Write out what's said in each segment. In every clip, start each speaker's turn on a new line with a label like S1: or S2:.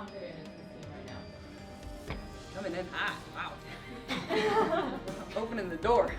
S1: confident is this team right now?
S2: Coming in hot. Wow. Opening the door.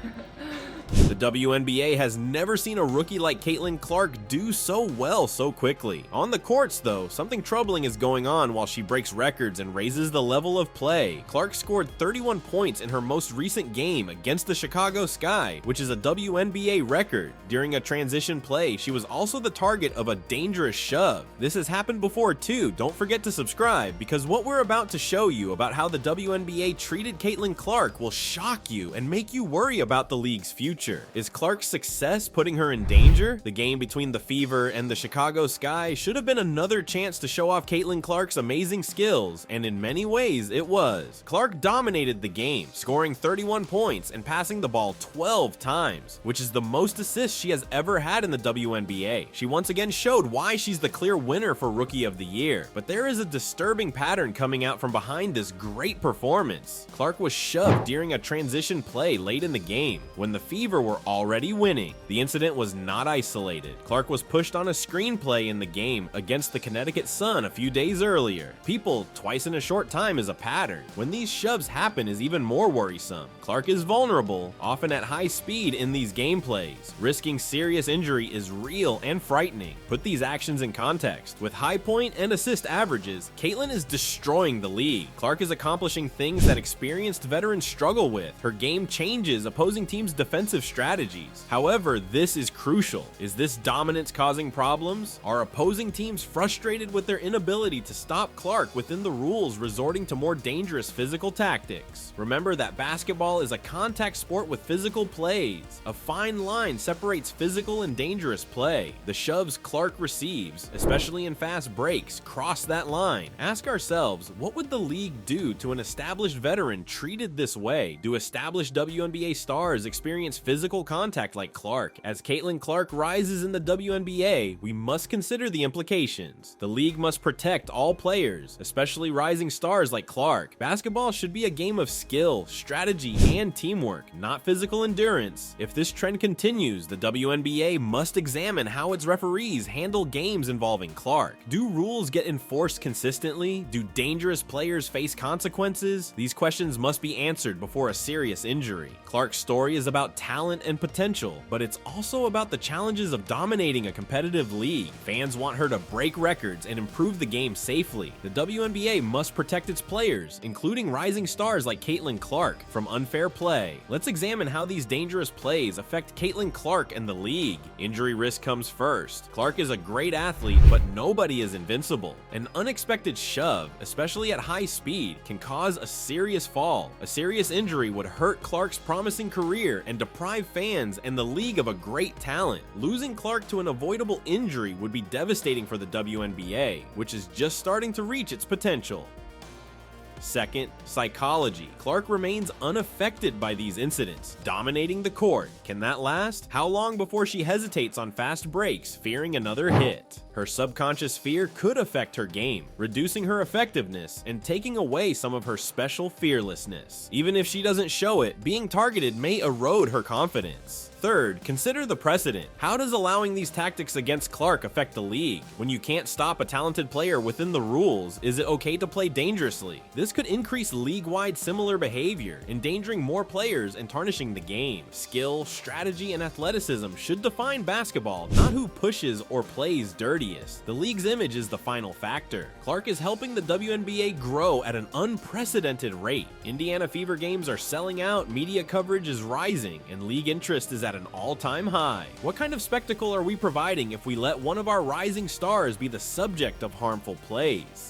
S3: The WNBA has never seen a rookie like Caitlin Clark do so well so quickly. On the courts, though, something troubling is going on while she breaks records and raises the level of play. Clark scored 31 points in her most recent game against the Chicago Sky, which is a WNBA record. During a transition play, she was also the target of a dangerous shove. This has happened before too. Don't forget to subscribe, because what we're about to show you about how the WNBA treated Caitlin Clark will shock you and make you worry about the league's future. Is Clark's success putting her in danger? The game between the Fever and the Chicago Sky should have been another chance to show off Caitlin Clark's amazing skills, and in many ways it was. Clark dominated the game, scoring 31 points and passing the ball 12 times, which is the most assists she has ever had in the WNBA. She once again showed why she's the clear winner for Rookie of the Year, but there is a disturbing pattern coming out from behind this great performance. Clark was shoved during a transition play late in the game, when the Fever were already winning. The incident was not isolated. Clark was pushed on a screenplay in the game against the Connecticut Sun a few days earlier. People twice in a short time is a pattern. When these shoves happen is even more worrisome. Clark is vulnerable, often at high speed in these gameplays. Risking serious injury is real and frightening. Put these actions in context. With high point and assist averages, Caitlin is destroying the league. Clark is accomplishing things that experienced veterans struggle with. Her game changes opposing teams' defensive strategies. However, this is crucial. Is this dominance causing problems? Are opposing teams frustrated with their inability to stop Clark within the rules, resorting to more dangerous physical tactics? Remember that basketball is a contact sport with physical plays. A fine line separates physical and dangerous play. The shoves Clark receives, especially in fast breaks, cross that line. Ask ourselves, what would the league do to an established veteran treated this way? Do established WNBA stars experience physical contact like Clark? As Caitlin Clark rises in the WNBA, we must consider the implications. The league must protect all players, especially rising stars like Clark. Basketball should be a game of skill, strategy, and teamwork, not physical endurance. If this trend continues, the WNBA must examine how its referees handle games involving Clark. Do rules get enforced consistently? Do dangerous players face consequences? These questions must be answered before a serious injury. Clark's story is about talent and potential, but it's also about the challenges of dominating a competitive league. Fans want her to break records and improve the game safely. The WNBA must protect its players, including rising stars like Caitlin Clark, from unfair play. Let's examine how these dangerous plays affect Caitlin Clark and the league. Injury risk comes first. Clark is a great athlete, but nobody is invincible. An unexpected shove, especially at high speed, can cause a serious fall. A serious injury would hurt Clark's promising career and deprive fans and the league of a great talent. Losing Clark to an avoidable injury would be devastating for the WNBA, which is just starting to reach its potential. Second, psychology. Clark remains unaffected by these incidents, dominating the court. Can that last? How long before she hesitates on fast breaks, fearing another hit? Her subconscious fear could affect her game, reducing her effectiveness and taking away some of her special fearlessness. Even if she doesn't show it, being targeted may erode her confidence. Third, consider the precedent. How does allowing these tactics against Clark affect the league? When you can't stop a talented player within the rules, is it okay to play dangerously? This could increase league-wide similar behavior, endangering more players and tarnishing the game. Skill, strategy, and athleticism should define basketball, not who pushes or plays dirtiest. The league's image is the final factor. Clark is helping the WNBA grow at an unprecedented rate. Indiana Fever games are selling out, media coverage is rising, and league interest is at an all-time high. What kind of spectacle are we providing if we let one of our rising stars be the subject of harmful plays?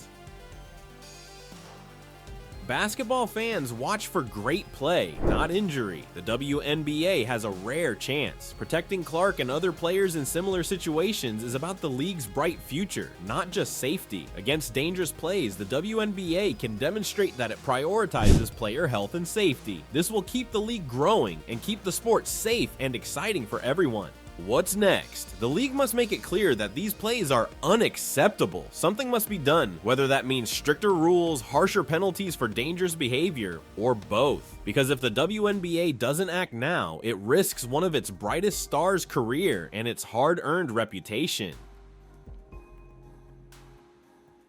S3: Basketball fans watch for great play, not injury. The WNBA has a rare chance. Protecting Clark and other players in similar situations is about the league's bright future, not just safety. Against dangerous plays, the WNBA can demonstrate that it prioritizes player health and safety. This will keep the league growing and keep the sport safe and exciting for everyone. What's next? The league must make it clear that these plays are unacceptable. Something must be done, whether that means stricter rules, harsher penalties for dangerous behavior, or both. Because if the WNBA doesn't act now, it risks one of its brightest stars' career and its hard-earned reputation.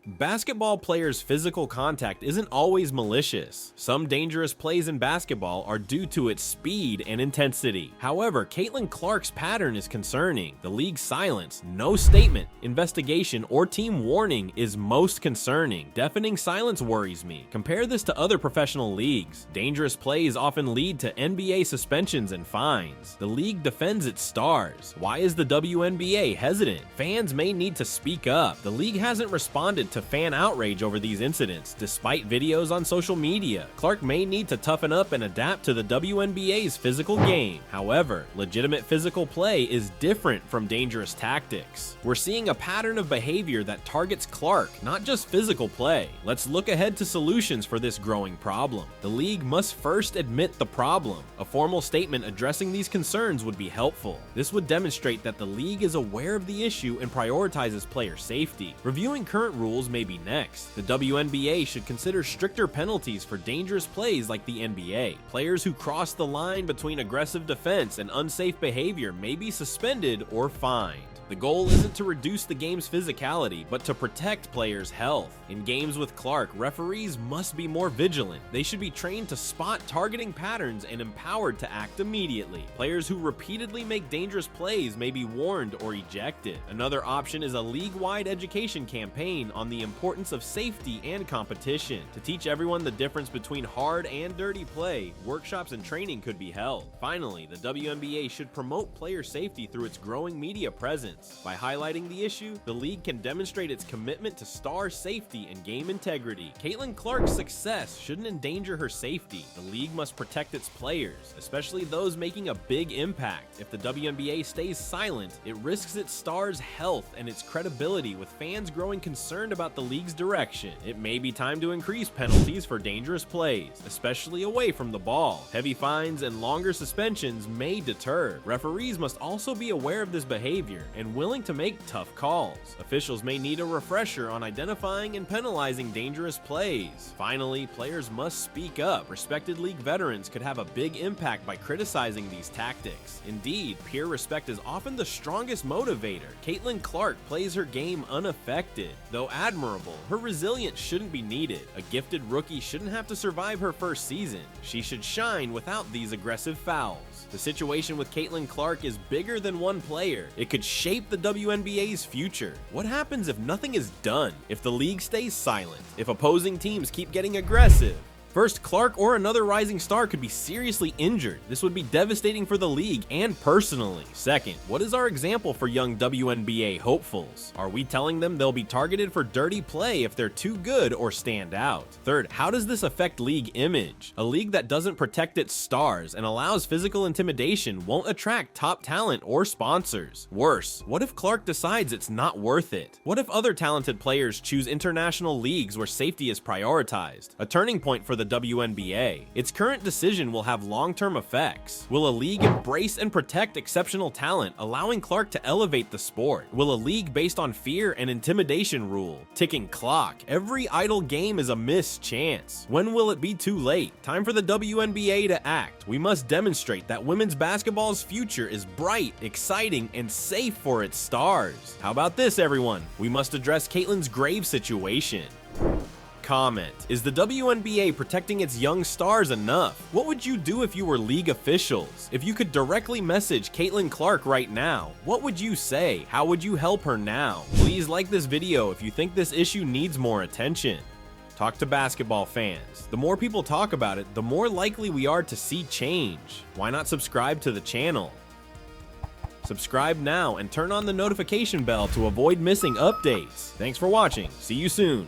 S3: Basketball players' physical contact isn't always malicious. Some dangerous plays in basketball are due to its speed and intensity. However, Caitlin Clark's pattern is concerning. The league's silence, no statement, investigation, or team warning is most concerning. Deafening silence worries me. Compare this to other professional leagues. Dangerous plays often lead to NBA suspensions and fines. The league defends its stars. Why is the WNBA hesitant? Fans may need to speak up. The league hasn't responded to fan outrage over these incidents, despite videos on social media. Clark may need to toughen up and adapt to the WNBA's physical game. However, legitimate physical play is different from dangerous tactics. We're seeing a pattern of behavior that targets Clark, not just physical play. Let's look ahead to solutions for this growing problem. The league must first admit the problem. A formal statement addressing these concerns would be helpful. This would demonstrate that the league is aware of the issue and prioritizes player safety. Reviewing current rules may be next. The WNBA should consider stricter penalties for dangerous plays like the NBA. Players who cross the line between aggressive defense and unsafe behavior may be suspended or fined. The goal isn't to reduce the game's physicality, but to protect players' health. In games with Clark, referees must be more vigilant. They should be trained to spot targeting patterns and empowered to act immediately. Players who repeatedly make dangerous plays may be warned or ejected. Another option is a league-wide education campaign on the importance of safety and competition. To teach everyone the difference between hard and dirty play, workshops and training could be held. Finally, the WNBA should promote player safety through its growing media presence. By highlighting the issue, the league can demonstrate its commitment to star safety and game integrity. Caitlin Clark's success shouldn't endanger her safety. The league must protect its players, especially those making a big impact. If the WNBA stays silent, it risks its stars' health and its credibility, with fans growing concerned about the league's direction. It may be time to increase penalties for dangerous plays, especially away from the ball. Heavy fines and longer suspensions may deter. Referees must also be aware of this behavior and willing to make tough calls. Officials may need a refresher on identifying and penalizing dangerous plays. Finally, players must speak up. Respected league veterans could have a big impact by criticizing these tactics. Indeed, peer respect is often the strongest motivator. Caitlin Clark plays her game unaffected. Though admirable, her resilience shouldn't be needed. A gifted rookie shouldn't have to survive her first season. She should shine without these aggressive fouls. The situation with Caitlin Clark is bigger than one player. It could shape the WNBA's future. What happens if nothing is done? If the league stays silent? If opposing teams keep getting aggressive? First, Clark or another rising star could be seriously injured. This would be devastating for the league and personally. Second, what is our example for young WNBA hopefuls? Are we telling them they'll be targeted for dirty play if they're too good or stand out? Third, how does this affect league image? A league that doesn't protect its stars and allows physical intimidation won't attract top talent or sponsors. Worse, what if Clark decides it's not worth it? What if other talented players choose international leagues where safety is prioritized? A turning point for the WNBA. Its current decision will have long-term effects. Will a league embrace and protect exceptional talent, allowing Clark to elevate the sport? Will a league based on fear and intimidation rule? Ticking clock. Every idle game is a missed chance. When will it be too late? Time for the WNBA to act. We must demonstrate that women's basketball's future is bright, exciting, and safe for its stars. How about this, everyone? We must address Caitlin's grave situation. Comment: is the WNBA protecting its young stars enough? What would you do if you were league officials? If you could directly message Caitlin Clark right now, what would you say? How would you help her now? Please like this video if you think this issue needs more attention. Talk to basketball fans. The more people talk about it, the more likely we are to see change. Why not subscribe to the channel? Subscribe now and turn on the notification bell to avoid missing updates. Thanks for watching. See you soon.